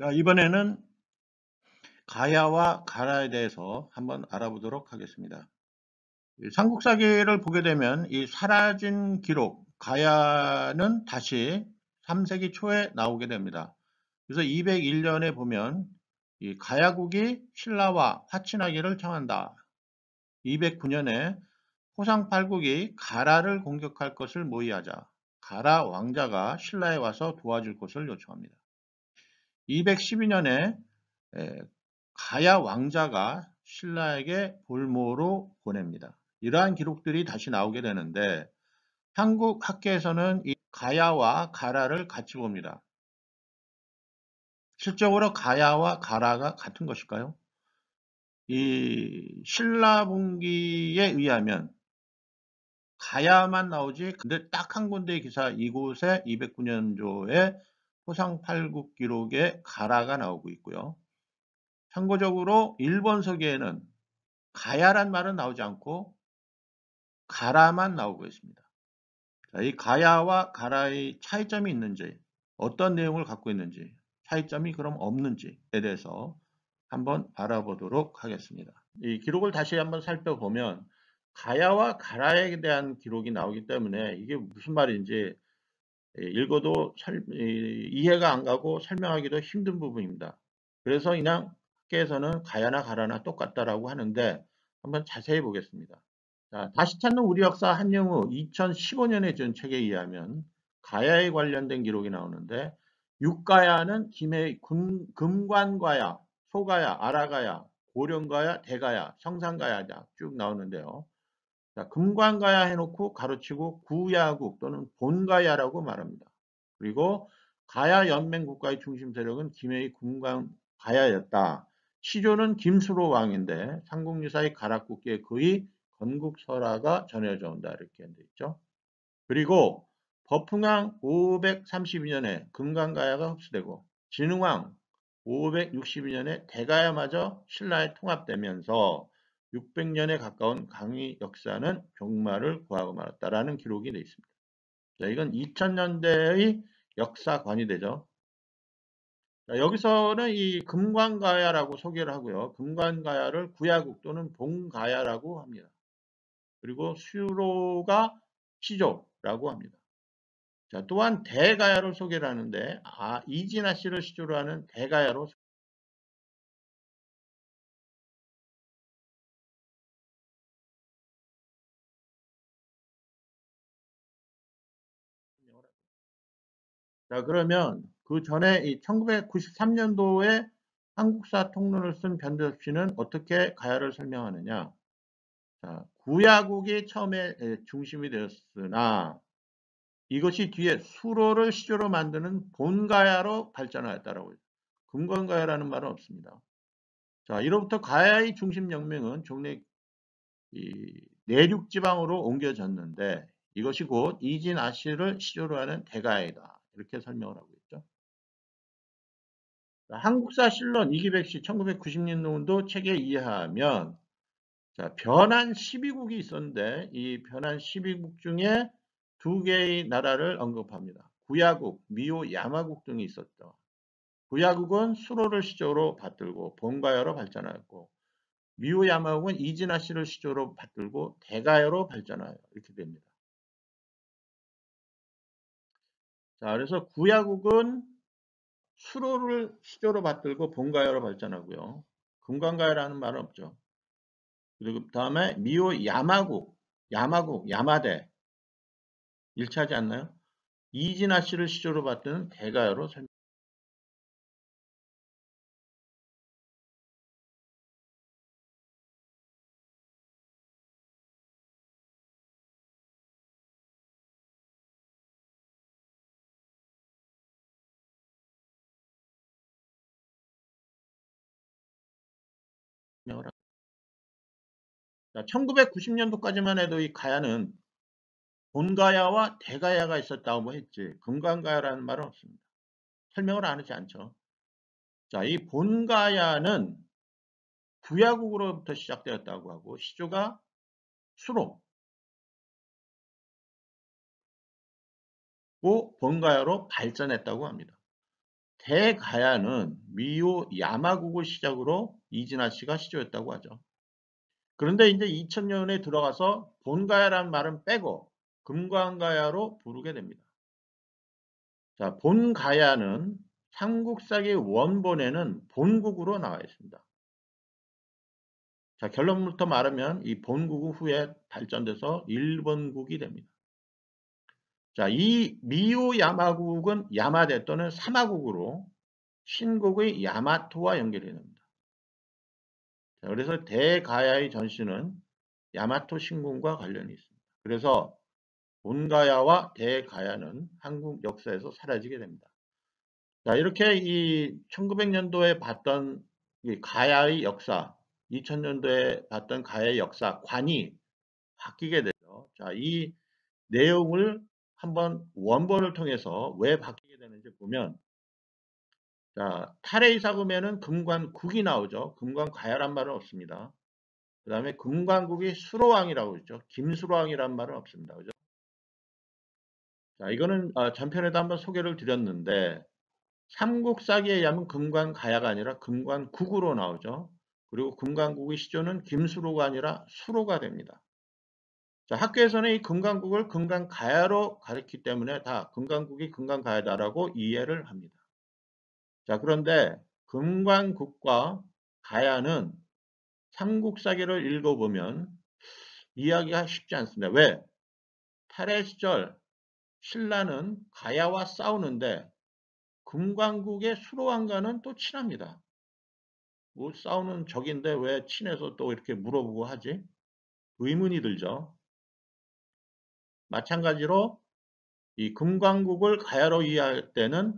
자, 이번에는 가야와 가라에 대해서 한번 알아보도록 하겠습니다. 이 삼국사기를 보게 되면 이 사라진 기록 가야는 다시 3세기 초에 나오게 됩니다. 그래서 201년에 보면 이 가야국이 신라와 화친하기를 청한다. 209년에 호상팔국이 가라를 공격할 것을 모의하자 가라 왕자가 신라에 와서 도와줄 것을 요청합니다. 212년에 가야 왕자가 신라에게 볼모로 보냅니다. 이러한 기록들이 다시 나오게 되는데 한국 학계에서는 이 가야와 가라를 같이 봅니다. 실적으로 가야와 가라가 같은 것일까요? 이 신라분기에 의하면 가야만 나오지, 근데 딱 한 군데의 기사, 이곳에 209년조에 호상팔국 기록에 가라가 나오고 있고요. 참고적으로 일본서기에는 가야란 말은 나오지 않고 가라만 나오고 있습니다. 자, 이 가야와 가라의 차이점이 있는지, 어떤 내용을 갖고 있는지, 차이점이 그럼 없는지에 대해서 한번 알아보도록 하겠습니다. 이 기록을 다시 한번 살펴보면 가야와 가라에 대한 기록이 나오기 때문에 이게 무슨 말인지 읽어도 이해가 안 가고 설명하기도 힘든 부분입니다. 그래서 그냥 학계에서는 가야나 가라나 똑같다라고 하는데 한번 자세히 보겠습니다. 자, 다시 찾는 우리 역사 한영우 2015년에 준 책에 의하면 가야에 관련된 기록이 나오는데 육가야는 김해의 금관가야, 소가야, 아라가야, 고령가야, 대가야, 성산가야 쭉 나오는데요. 자, 금관가야 해놓고 가로치고 구야국 또는 본가야라고 말합니다. 그리고 가야 연맹 국가의 중심 세력은 김해의 금관가야였다. 시조는 김수로 왕인데 삼국유사의 가락국기에 그의 건국설화가 전해져 온다 이렇게 돼 있죠. 그리고 버풍왕 532년에 금관가야가 흡수되고 진흥왕 562년에 대가야마저 신라에 통합되면서 600년에 가까운 강의 역사는 종말을 구하고 말았다라는 기록이 되어 있습니다. 자, 이건 2000년대의 역사관이 되죠. 자, 여기서는 이 금관가야라고 소개를 하고요. 금관가야를 구야국 또는 본가야라고 합니다. 그리고 수로가 시조라고 합니다. 자, 또한 대가야를 소개를 하는데 이진아 씨를 시조로 하는 대가야로 설명을 합니다. 자, 그러면 그 전에 이 1993년도에 한국사 통론을 쓴 변대섭 씨는 어떻게 가야를 설명하느냐? 자, 구야국이 처음에 중심이 되었으나 이것이 뒤에 수로를 시조로 만드는 본가야로 발전하였다라고 해요. 금관가야라는 말은 없습니다. 자, 이로부터 가야의 중심 영명은 종래 이 내륙 지방으로 옮겨졌는데 이것이 곧 이진 아씨를 시조로 하는 대가야이다. 이렇게 설명을 하고 있죠. 한국사 실론 이기백 씨 1990년도 책에 의하면 자, 변한 12국이 있었는데 이 변한 12국 중에 두 개의 나라를 언급합니다. 구야국, 미호, 야마국 등이 있었죠. 구야국은 수로를 시조로 받들고 본가야로 발전하였고 미호, 야마국은 이진아 씨를 시조로 받들고 대가야로 발전하여 이렇게 됩니다. 자, 그래서 구야국은 수로를 시조로 받들고 본가야로 발전하고요. 금관가야라는 말은 없죠. 그리고 다음에 미호 야마국, 야마대 일치하지 않나요? 이진아 씨를 시조로 받드는 대가야로 설명을 합니다. 1990년도까지만 해도 이 가야는 본가야와 대가야가 있었다고 했지 금관가야라는 말은 없습니다. 설명을 안 하지 않죠. 자, 이 본가야는 구야국으로부터 시작되었다고 하고 시조가 수로 본가야로 발전했다고 합니다. 대가야는 미오 야마국을 시작으로 이진아 씨가 시조했다고 하죠. 그런데 이제 2000년에 들어가서 본가야라는 말은 빼고 금관가야로 부르게 됩니다. 자, 본가야는 삼국사기 원본에는 본국으로 나와 있습니다. 자, 결론부터 말하면 이 본국은 후에 발전돼서 일본국이 됩니다. 자, 이 미오 야마국은 야마대 또는 사마국으로 신국의 야마토와 연결이 됩니다. 자, 그래서 대가야의 전신은 야마토 신궁과 관련이 있습니다. 그래서 본가야와 대가야는 한국 역사에서 사라지게 됩니다. 자, 이렇게 이 1900년도에 봤던 이 가야의 역사, 2000년도에 봤던 가야의 역사관이 바뀌게 되죠. 자, 이 내용을 한번 원본을 통해서 왜 바뀌게 되는지 보면, 자, 탈해이사금에는 금관국이 나오죠. 금관가야란 말은 없습니다. 그 다음에 금관국이 수로왕이라고 있죠. 김수로왕이란 말은 없습니다. 그죠? 자, 이거는 전편에도 한번 소개를 드렸는데, 삼국사기에 의하면 금관가야가 아니라 금관국으로 나오죠. 그리고 금관국의 시조는 김수로가 아니라 수로가 됩니다. 자, 학교에서는 이 금관국을 금관가야로 가르치기 때문에 다 금관국이 금관가야다라고 이해를 합니다. 자, 그런데 금관국과 가야는 삼국사기를 읽어보면 이야기가 쉽지 않습니다. 왜? 탈해 시절 신라는 가야와 싸우는데 금관국의 수로왕과는 또 친합니다. 뭐 싸우는 적인데 왜 친해서 또 이렇게 물어보고 하지? 의문이 들죠. 마찬가지로 이 금관국을 가야로 이해할 때는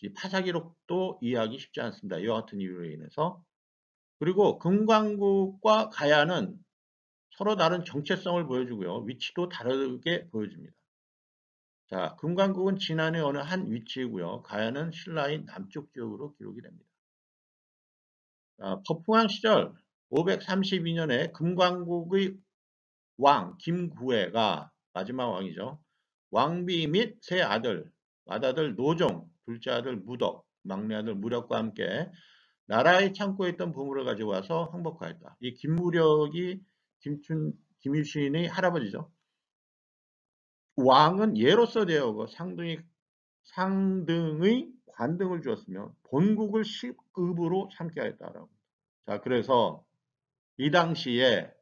이 파사기록도 이해하기 쉽지 않습니다. 이와 같은 이유로 인해서. 그리고 금관국과 가야는 서로 다른 정체성을 보여주고요. 위치도 다르게 보여집니다. 자, 금관국은 진안의 어느 한 위치이고요. 가야는 신라의 남쪽 지역으로 기록이 됩니다. 법흥왕 시절 532년에 금관국의 왕 김구해가 마지막 왕이죠. 왕비 및 세 아들, 맏아들 노종, 둘째 아들 무덕, 막내 아들 무력과 함께 나라의 창고에 있던 보물을 가지고 와서 항복하였다. 이 김무력이 김유신의 할아버지죠. 왕은 예로서 되어 상등의 관등을 주었으며 본국을 10급으로 삼게 하였다라고. 자, 그래서 이 당시에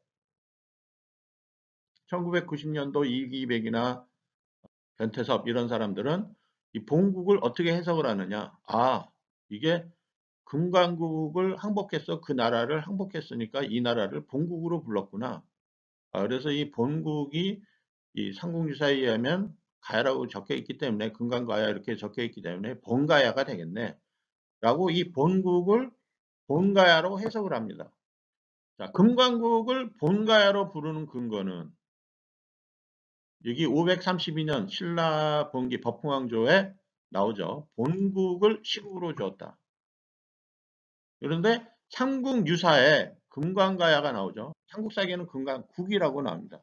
1990년도 이기백이나 변태섭 이런 사람들은 이 본국을 어떻게 해석을 하느냐. 아, 이게 금관국을 항복해서 그 나라를 항복했으니까 이 나라를 본국으로 불렀구나. 그래서 이 본국이 이 삼국유사에 의하면 가야라고 적혀 있기 때문에 금관가야 이렇게 적혀 있기 때문에 본가야가 되겠네. 라고 이 본국을 본가야로 해석을 합니다. 자, 금관국을 본가야로 부르는 근거는 여기 532년 신라 본기 법흥왕조에 나오죠. 본국을 시국으로 주었다. 그런데 삼국유사에 금관가야가 나오죠. 삼국사기에는 금관국이라고 나옵니다.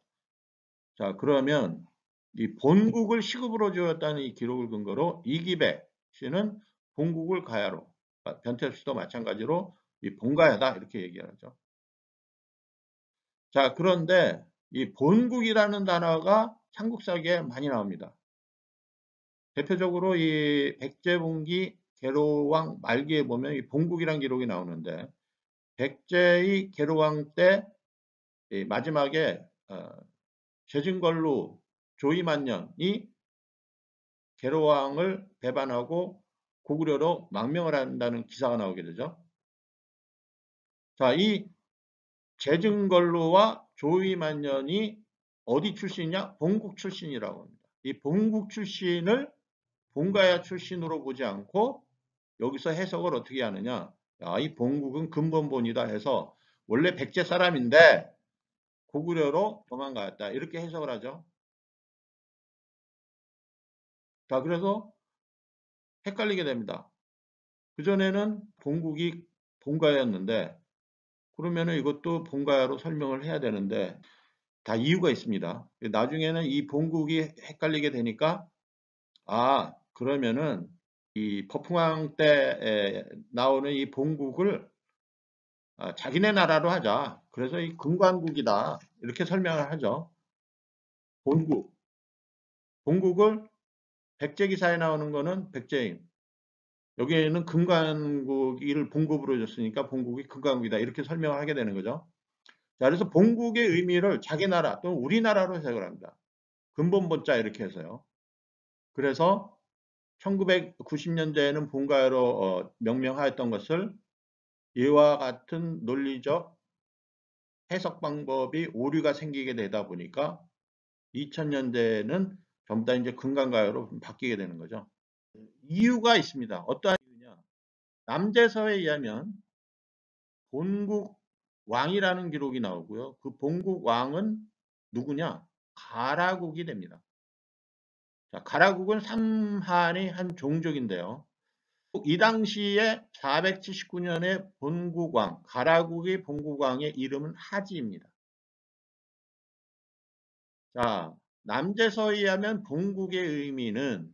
자, 그러면 이 본국을 시국으로 주었다는 이 기록을 근거로 이기백 씨는 본국을 가야로, 변태수도 마찬가지로 이 본가야다 이렇게 얘기하죠. 자, 그런데 이 본국이라는 단어가 삼국사기에 많이 나옵니다. 대표적으로 이 백제봉기 계로왕 말기에 보면 이 본국이란 기록이 나오는데 백제의 계로왕 때 마지막에 제증걸로 조이만년이 계로왕을 배반하고 고구려로 망명을 한다는 기사가 나오게 되죠. 자, 이 제증걸로와 조이만년이 어디 출신이냐? 본국 출신이라고 합니다. 이 본국 출신을 본가야 출신으로 보지 않고 여기서 해석을 어떻게 하느냐? 이 본국은 근본본이다 해서 원래 백제 사람인데 고구려로 도망갔다. 이렇게 해석을 하죠. 자, 그래서 헷갈리게 됩니다. 그전에는 본국이 본가야였는데 그러면은 이것도 본가야로 설명을 해야 되는데 다 이유가 있습니다. 나중에는 이 본국이 헷갈리게 되니까 그러면은 이 법흥왕 때 나오는 이 본국을 자기네 나라로 하자. 그래서 이 금관국이다. 이렇게 설명을 하죠. 본국. 본국을 백제기사에 나오는 거는 백제인. 여기에는 금관국을 본국으로 줬으니까 본국이 금관국이다. 이렇게 설명을 하게 되는 거죠. 자, 그래서 본국의 의미를 자기 나라 또는 우리나라로 해석을 합니다. 근본본자 이렇게 해서요. 그래서 1990년대에는 본가로 명명하였던 것을 이와 같은 논리적 해석 방법이 오류가 생기게 되다 보니까 2000년대에는 전부 다 이제 금강가요로 바뀌게 되는 거죠. 이유가 있습니다. 어떠한 이유냐? 남제서에 의하면 본국 왕이라는 기록이 나오고요. 그 본국 왕은 누구냐? 가라국이 됩니다. 자, 가라국은 삼한의 한 종족인데요. 이 당시에 479년에 본국왕, 가라국의 본국왕의 이름은 하지입니다. 자, 남제서에 의하면 본국의 의미는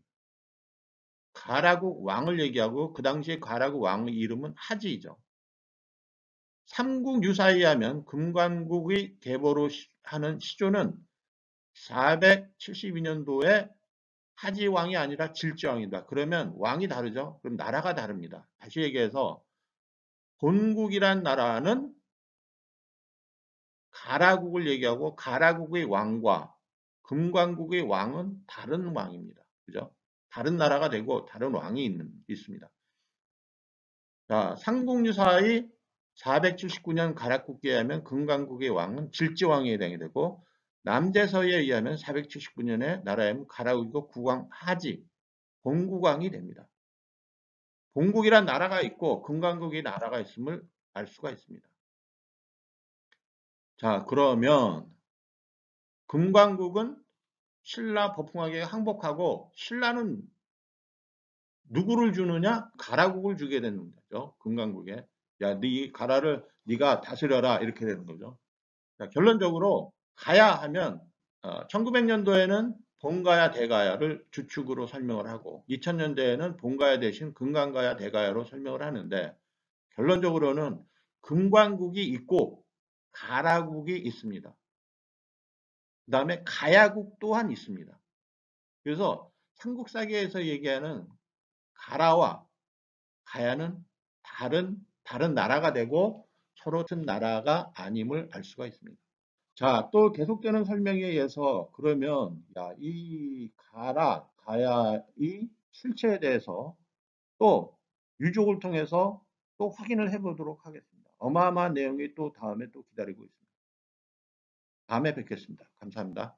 가라국 왕을 얘기하고 그 당시에 가라국 왕의 이름은 하지이죠. 삼국유사에 의하면 금관국의 계보로 하는 시조는 472년도에 하지왕이 아니라 질지왕이다. 그러면 왕이 다르죠. 그럼 나라가 다릅니다. 다시 얘기해서 본국이란 나라는 가라국을 얘기하고 가라국의 왕과 금관국의 왕은 다른 왕입니다. 그죠? 다른 나라가 되고 다른 왕이 있습니다. 자, 삼국유사의 479년 가락국기에 의하면 금관국의 왕은 질지왕에 해당이 되고 남제서에 의하면 479년에 나라의 가락국이고 국왕 하지, 본국왕이 됩니다. 본국이란 나라가 있고 금관국의 나라가 있음을 알 수가 있습니다. 자, 그러면 금관국은 신라 법흥왕에게 항복하고 신라는 누구를 주느냐? 가라국을 주게 되는 거죠. 금강국에. 야, 네 가라를 네가 다스려라 이렇게 되는 거죠. 자, 결론적으로 가야 하면 1900년도에는 본가야 대가야를 주축으로 설명을 하고 2000년대에는 본가야 대신 금강가야 대가야로 설명을 하는데 결론적으로는 금관국이 있고 가라국이 있습니다. 그 다음에 가야국 또한 있습니다. 그래서 삼국사기에서 얘기하는 가라와 가야는 다른 나라가 되고 서로 같은 나라가 아님을 알 수가 있습니다. 자, 또 계속되는 설명에 의해서 그러면 이 가야의 실체에 대해서 또 유족을 통해서 또 확인을 해보도록 하겠습니다. 어마어마한 내용이 또 다음에 또 기다리고 있습니다. 다음에 뵙겠습니다. 감사합니다.